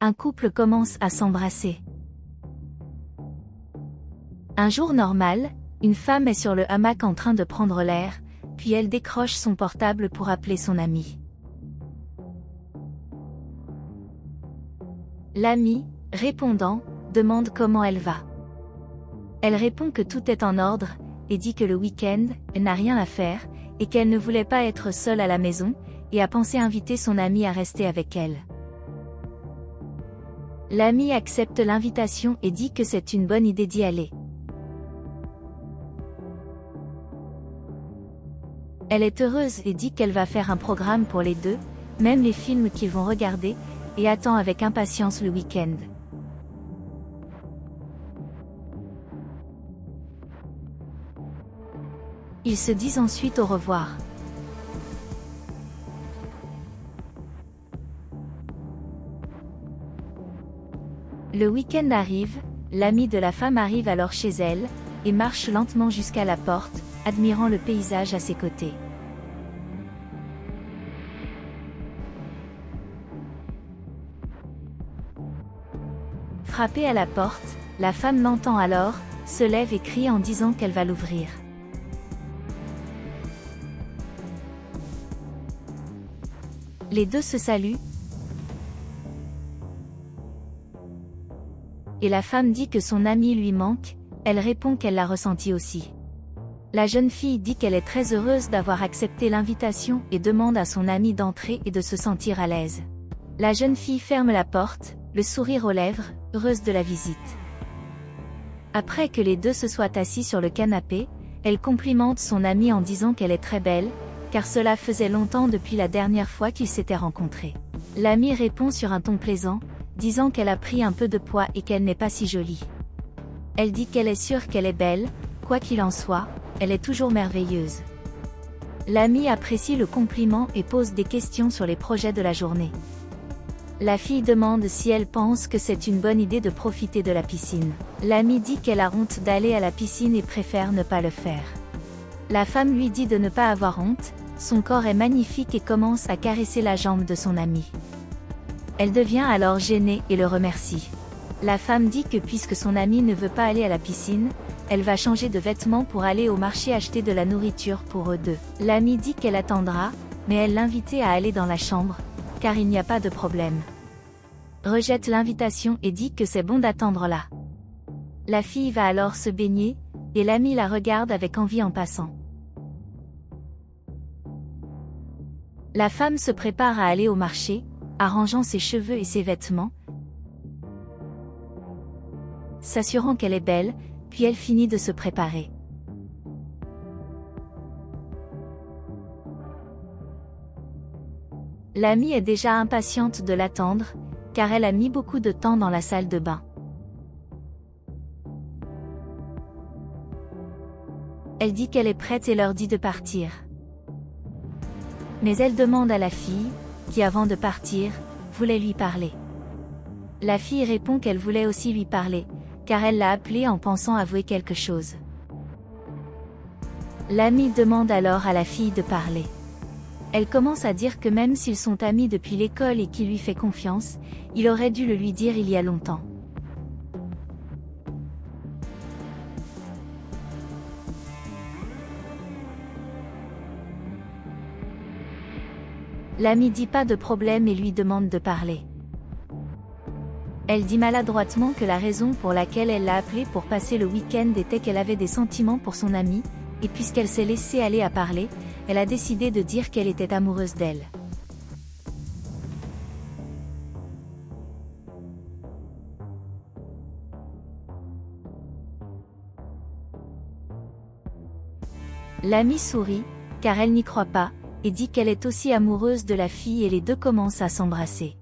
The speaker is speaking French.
Un couple commence à s'embrasser. Un jour normal, une femme est sur le hamac en train de prendre l'air, puis elle décroche son portable pour appeler son ami. L'ami, répondant, demande comment elle va. Elle répond que tout est en ordre, et dit que le week-end, elle n'a rien à faire, et qu'elle ne voulait pas être seule à la maison, et a pensé inviter son ami à rester avec elle. L'ami accepte l'invitation et dit que c'est une bonne idée d'y aller. Elle est heureuse et dit qu'elle va faire un programme pour les deux, même les films qu'ils vont regarder, et attend avec impatience le week-end. Ils se disent ensuite au revoir. Le week-end arrive, l'ami de la femme arrive alors chez elle, et marche lentement jusqu'à la porte, admirant le paysage à ses côtés. Frappée à la porte, la femme l'entend alors, se lève et crie en disant qu'elle va l'ouvrir. Les deux se saluent, et la femme dit que son ami lui manque, elle répond qu'elle l'a ressenti aussi. La jeune fille dit qu'elle est très heureuse d'avoir accepté l'invitation et demande à son ami d'entrer et de se sentir à l'aise. La jeune fille ferme la porte, le sourire aux lèvres, heureuse de la visite. Après que les deux se soient assis sur le canapé, elle complimente son amie en disant qu'elle est très belle, car cela faisait longtemps depuis la dernière fois qu'ils s'étaient rencontrés. L'amie répond sur un ton plaisant, disant qu'elle a pris un peu de poids et qu'elle n'est pas si jolie. Elle dit qu'elle est sûre qu'elle est belle, quoi qu'il en soit, elle est toujours merveilleuse. L'amie apprécie le compliment et pose des questions sur les projets de la journée. La fille demande si elle pense que c'est une bonne idée de profiter de la piscine. L'amie dit qu'elle a honte d'aller à la piscine et préfère ne pas le faire. La femme lui dit de ne pas avoir honte, son corps est magnifique et commence à caresser la jambe de son ami. Elle devient alors gênée et le remercie. La femme dit que puisque son ami ne veut pas aller à la piscine, elle va changer de vêtements pour aller au marché acheter de la nourriture pour eux deux. L'amie dit qu'elle attendra, mais elle l'invite à aller dans la chambre, car il n'y a pas de problème. Rejette l'invitation et dit que c'est bon d'attendre là. La fille va alors se baigner, et l'amie la regarde avec envie en passant. La femme se prépare à aller au marché, arrangeant ses cheveux et ses vêtements, s'assurant qu'elle est belle, puis elle finit de se préparer. L'amie est déjà impatiente de l'attendre, car elle a mis beaucoup de temps dans la salle de bain. Elle dit qu'elle est prête et leur dit de partir. Mais elle demande à la fille, qui avant de partir, voulait lui parler. La fille répond qu'elle voulait aussi lui parler, car elle l'a appelée en pensant avouer quelque chose. L'amie demande alors à la fille de parler. Elle commence à dire que même s'ils sont amis depuis l'école et qu'il lui fait confiance, il aurait dû le lui dire il y a longtemps. L'amie dit pas de problème et lui demande de parler. Elle dit maladroitement que la raison pour laquelle elle l'a appelé pour passer le week-end était qu'elle avait des sentiments pour son amie, et puisqu'elle s'est laissée aller à parler, elle a décidé de dire qu'elle était amoureuse d'elle. L'amie sourit, car elle n'y croit pas, et dit qu'elle est aussi amoureuse de la fille et les deux commencent à s'embrasser.